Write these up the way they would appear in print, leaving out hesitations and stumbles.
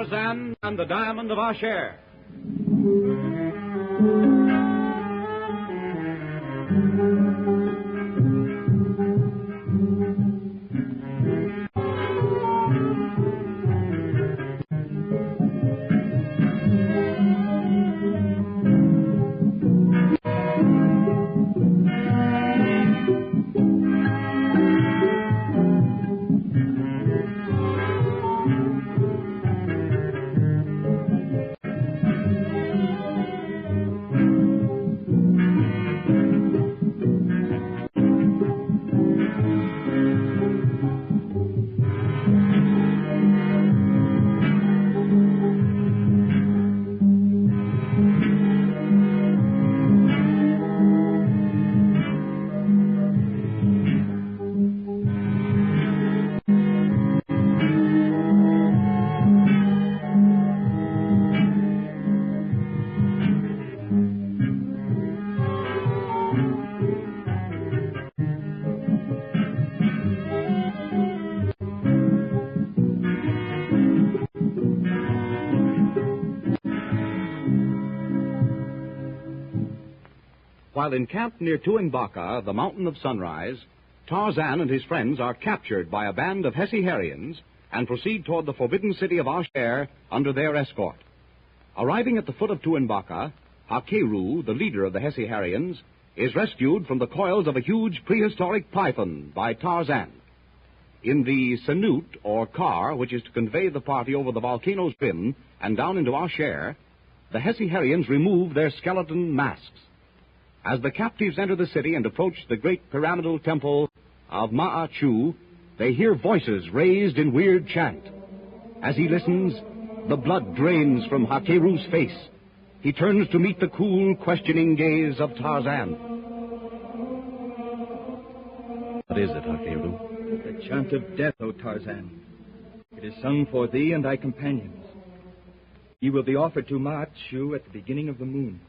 Tarzan and the Diamond of Asher. While encamped near Tuanbaca, the mountain of sunrise, Tarzan and his friends are captured by a band of Hesse-Harrians and proceed toward the forbidden city of Asher under their escort. Arriving at the foot of Tuanbaca, Hakeru, the leader of the Hesse-Harrians, is rescued from the coils of a huge prehistoric python by Tarzan. In the Sanut, or car, which is to convey the party over the volcano's rim and down into Asher, the Hesse-Harrians remove their skeleton masks. As the captives enter the city and approach the great pyramidal temple of Ma'achu, they hear voices raised in weird chant. As he listens, the blood drains from Hakeru's face. He turns to meet the cool, questioning gaze of Tarzan. What is it, Hakeru? The chant of death, O Tarzan. It is sung for thee and thy companions. Ye will be offered to Ma'achu at the beginning of the moon.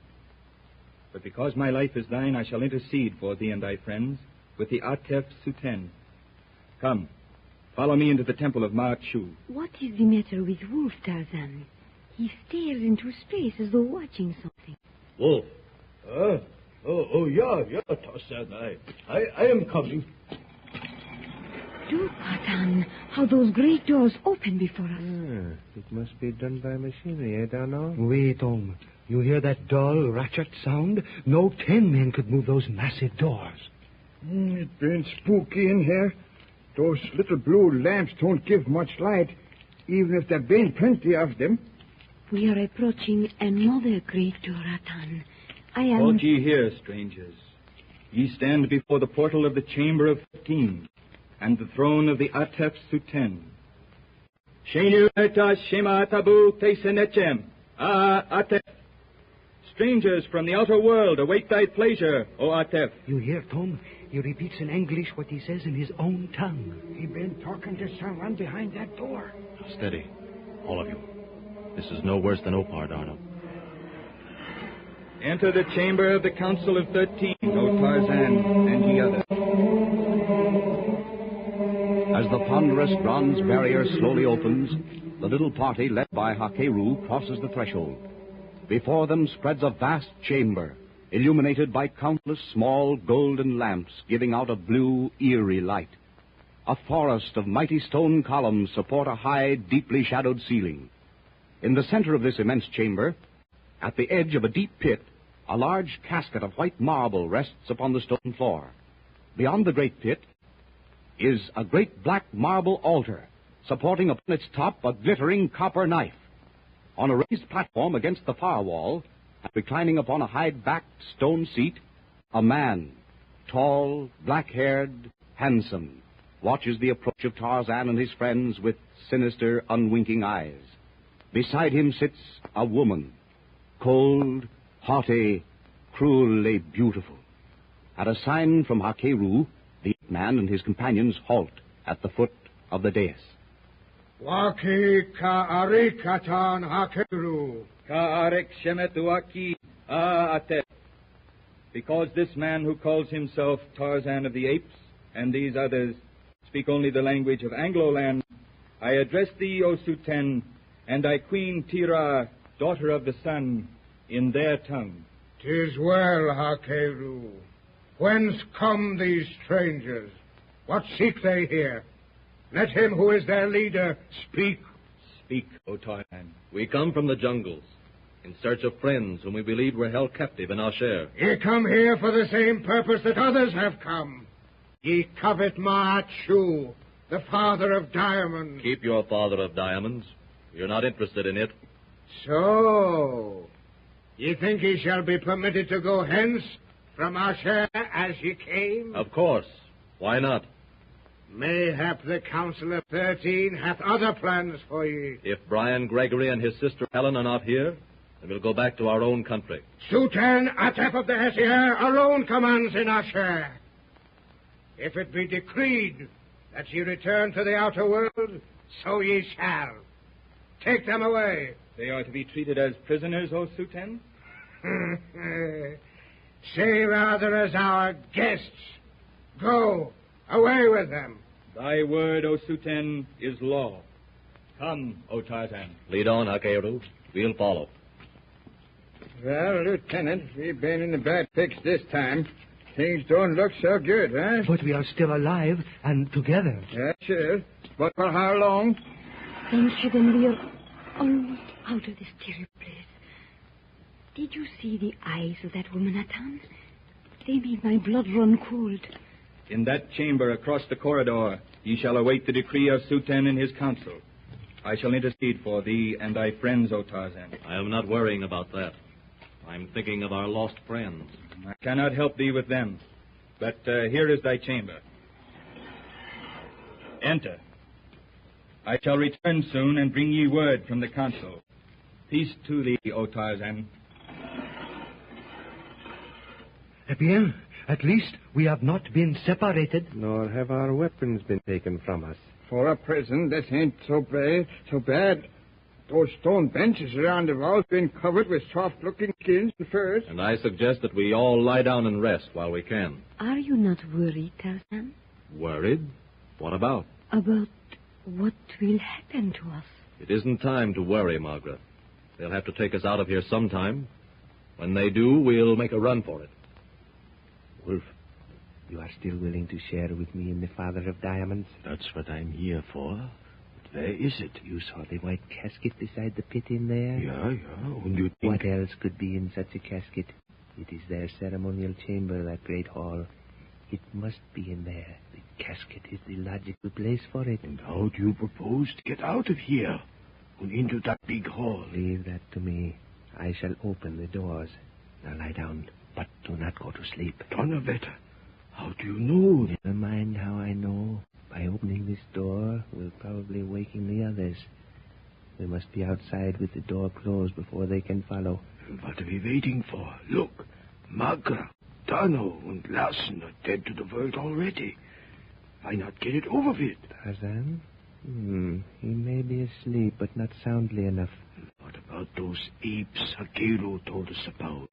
But because my life is thine, I shall intercede for thee and thy friends with the Atef Suten. Come, follow me into the temple of Ma'achu. What is the matter with Wolf, Tarzan? He stares into space as though watching something. Wolf? Yeah, Tarzan. I am coming. Look, Tarzan, how those great doors open before us. It must be done by machinery, I don't know. Wait, Tom. You hear that dull, ratchet sound? No 10 men could move those massive doors. It's been spooky in here. Those little blue lamps don't give much light, even if there been plenty of them. We are approaching another great door, Tarzan. Hold ye here, strangers. Ye stand before the portal of the chamber of 13 and the throne of the Atef Suten. Shenu eta shema tabu teisenechem. Atef. Strangers from the outer world await thy pleasure, O Atef. You hear, Tom? He repeats in English what he says in his own tongue. He been talking to someone behind that door. Steady, all of you. This is no worse than Opar, Darno. Enter the chamber of the Council of 13, O Tarzan and ye others. As the ponderous bronze barrier slowly opens, the little party led by Hakeru crosses the threshold. Before them spreads a vast chamber, illuminated by countless small golden lamps giving out a blue, eerie light. A forest of mighty stone columns support a high, deeply shadowed ceiling. In the center of this immense chamber, at the edge of a deep pit, a large casket of white marble rests upon the stone floor. Beyond the great pit is a great black marble altar, supporting upon its top a glittering copper knife. On a raised platform against the far wall, and reclining upon a high-backed stone seat, a man, tall, black-haired, handsome, watches the approach of Tarzan and his friends with sinister, unwinking eyes. Beside him sits a woman, cold, haughty, cruelly beautiful. At a sign from Hakeru, the man and his companions halt at the foot of the dais. Waki ka'arikatan Hakeru. Ka'arek shemetuaki Atef. Because this man who calls himself Tarzan of the Apes and these others speak only the language of Anglo-land, I address thee, O Suten, and thy queen Tira, daughter of the sun, in their tongue. 'Tis well, Hakeru. Whence come these strangers? What seek they here? Let him who is their leader speak. Speak, O Tarzan. We come from the jungles, in search of friends whom we believed were held captive in Asher. Ye come here for the same purpose that others have come. Ye covet Ma'achu, the father of diamonds. Keep your father of diamonds. You're not interested in it. So, ye think he shall be permitted to go hence from Asher as he came? Of course. Why not? Mayhap the Council of 13 hath other plans for ye. If Brian Gregory and his sister Helen are not here, then we'll go back to our own country. Sultan Atep of the Hessier alone commands in Asher. If it be decreed that ye return to the outer world, so ye shall. Take them away. They are to be treated as prisoners, O Sultan? Say rather as our guests. Go, away with them. Thy word, O Sultan, is law. Come, O Tarzan. Lead on, Hakeru. We'll follow. Well, Lieutenant, we've been in a bad fix this time. Things don't look so good, huh? But we are still alive and together. Yeah, sure. But for how long? Thank heaven we are almost out of this terrible place. Did you see the eyes of that woman, Atan? They made my blood run cold. In that chamber across the corridor, ye shall await the decree of Sultan and his council. I shall intercede for thee and thy friends, O Tarzan. I am not worrying about that. I'm thinking of our lost friends. I cannot help thee with them. But here is thy chamber. Enter. I shall return soon and bring ye word from the council. Peace to thee, O Tarzan. Eh bien, at least we have not been separated. Nor have our weapons been taken from us. For a prison, this ain't so bad. Those stone benches around the walls been covered with soft-looking skins and furs. And I suggest that we all lie down and rest while we can. Are you not worried, Tarzan? Worried? What about? About what will happen to us? It isn't time to worry, Margaret. They'll have to take us out of here sometime. When they do, we'll make a run for it. Wolf, you are still willing to share with me in the Father of Diamonds? That's what I'm here for. But where is it? You saw the white casket beside the pit in there? Yeah. And you think... What else could be in such a casket? It is their ceremonial chamber, that great hall. It must be in there. The casket is the logical place for it. And how do you propose to get out of here and into that big hall? Leave that to me. I shall open the doors. Now lie down, but do not go to sleep. Donnerwetter, how do you know? Never mind how I know. By opening this door, we'll probably waken the others. We must be outside with the door closed before they can follow. What are we waiting for? Look, Magra, Dano, and Larsen are dead to the world already. Why not get it over with? Tarzan? He may be asleep, but not soundly enough. What about those apes Hakeru told us about?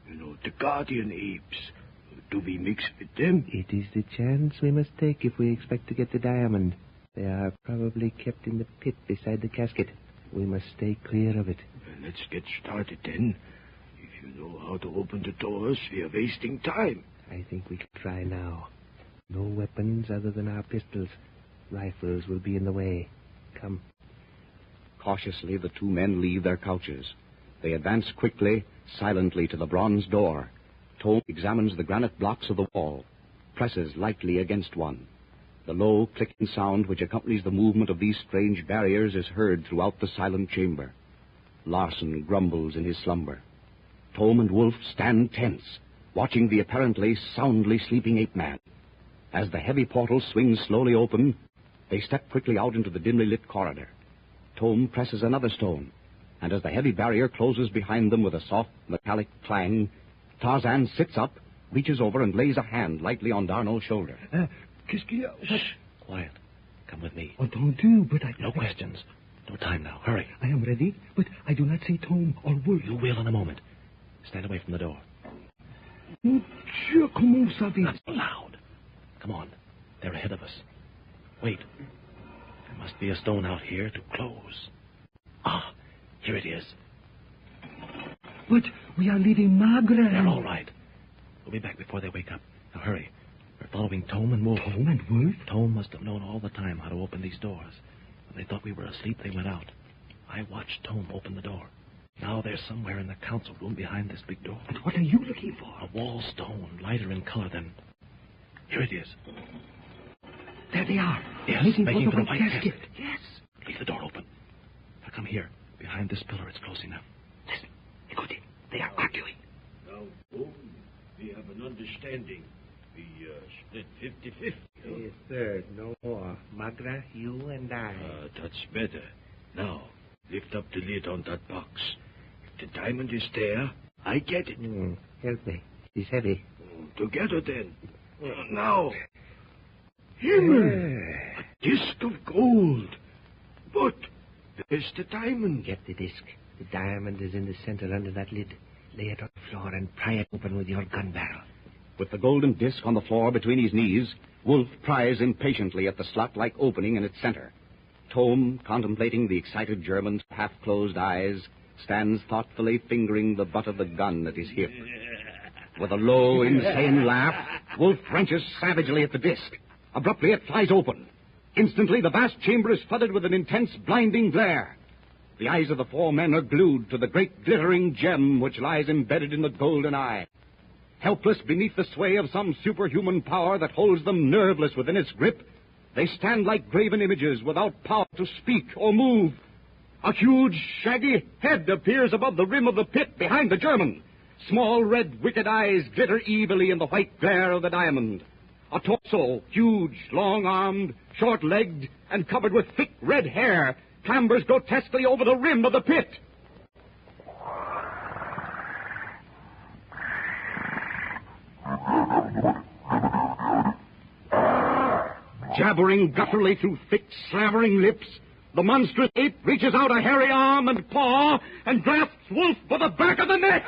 You know, the guardian apes. Do we mix with them? It is the chance we must take if we expect to get the diamond. They are probably kept in the pit beside the casket. We must stay clear of it. Well, let's get started then. If you know how to open the doors, we are wasting time. I think we can try now. No weapons other than our pistols. Rifles will be in the way. Come. Cautiously, the two men leave their couches. They advance quickly, silently to the bronze door. Tome examines the granite blocks of the wall, presses lightly against one. The low, clicking sound which accompanies the movement of these strange barriers is heard throughout the silent chamber. Larsen grumbles in his slumber. Tome and Wolf stand tense, watching the apparently soundly sleeping ape-man. As the heavy portal swings slowly open, they step quickly out into the dimly lit corridor. Tome presses another stone, and as the heavy barrier closes behind them with a soft, metallic clang, Tarzan sits up, reaches over, and lays a hand lightly on D'Arnot's shoulder. Qu'est-ce qu'il y a? Shh! Quiet. Come with me. Entendu, but I... No questions. No time now. Hurry. I am ready, but I do not say Tom or Wolf. You will in a moment. Stand away from the door. Mon Dieu, comment savez-vous? Not so loud. Come on. They're ahead of us. Wait. There must be a stone out here to close. Ah, here it is. But we are leaving Margaret. They're all right. We'll be back before they wake up. Now, hurry. We're following Tome and Wolf. Tome and Wolf? Tome must have known all the time how to open these doors. When they thought we were asleep, they went out. I watched Tome open the door. Now they're somewhere in the council room behind this big door. And what are you looking for? A wall stone, lighter in color than... Here it is. There they are. Yes, making for the white white casket. casket. Yes. Leave the door open. Now come here. Behind this pillar, it's close enough. Listen. Écoutez. They are arguing. Now, Boone, we have an understanding. We split 50-50. Yes, sir. No more. Magra, you and I. That's better. Now, lift up the lid on that box. If the diamond is there, I get it. Help me. It's heavy. Together, then. Now. Himmel! A disc of gold. But there's the diamond. Get the disc. The diamond is in the center under that lid. Lay it on the floor and pry it open with your gun barrel. With the golden disc on the floor between his knees, Wolf pries impatiently at the slot-like opening in its center. Tome, contemplating the excited German's half-closed eyes, stands thoughtfully fingering the butt of the gun at his hip. With a low, insane laugh, Wolf wrenches savagely at the disc. Abruptly, it flies open. Instantly, the vast chamber is flooded with an intense, blinding glare. The eyes of the four men are glued to the great glittering gem which lies embedded in the golden eye. Helpless beneath the sway of some superhuman power that holds them nerveless within its grip, they stand like graven images without power to speak or move. A huge, shaggy head appears above the rim of the pit behind the German. Small, red, wicked eyes glitter evilly in the white glare of the diamond. A torso, huge, long-armed, short-legged, and covered with thick red hair, clambers grotesquely over the rim of the pit. Jabbering gutturally through thick, slavering lips, the monstrous ape reaches out a hairy arm and paw and grasps Wolf by the back of the neck.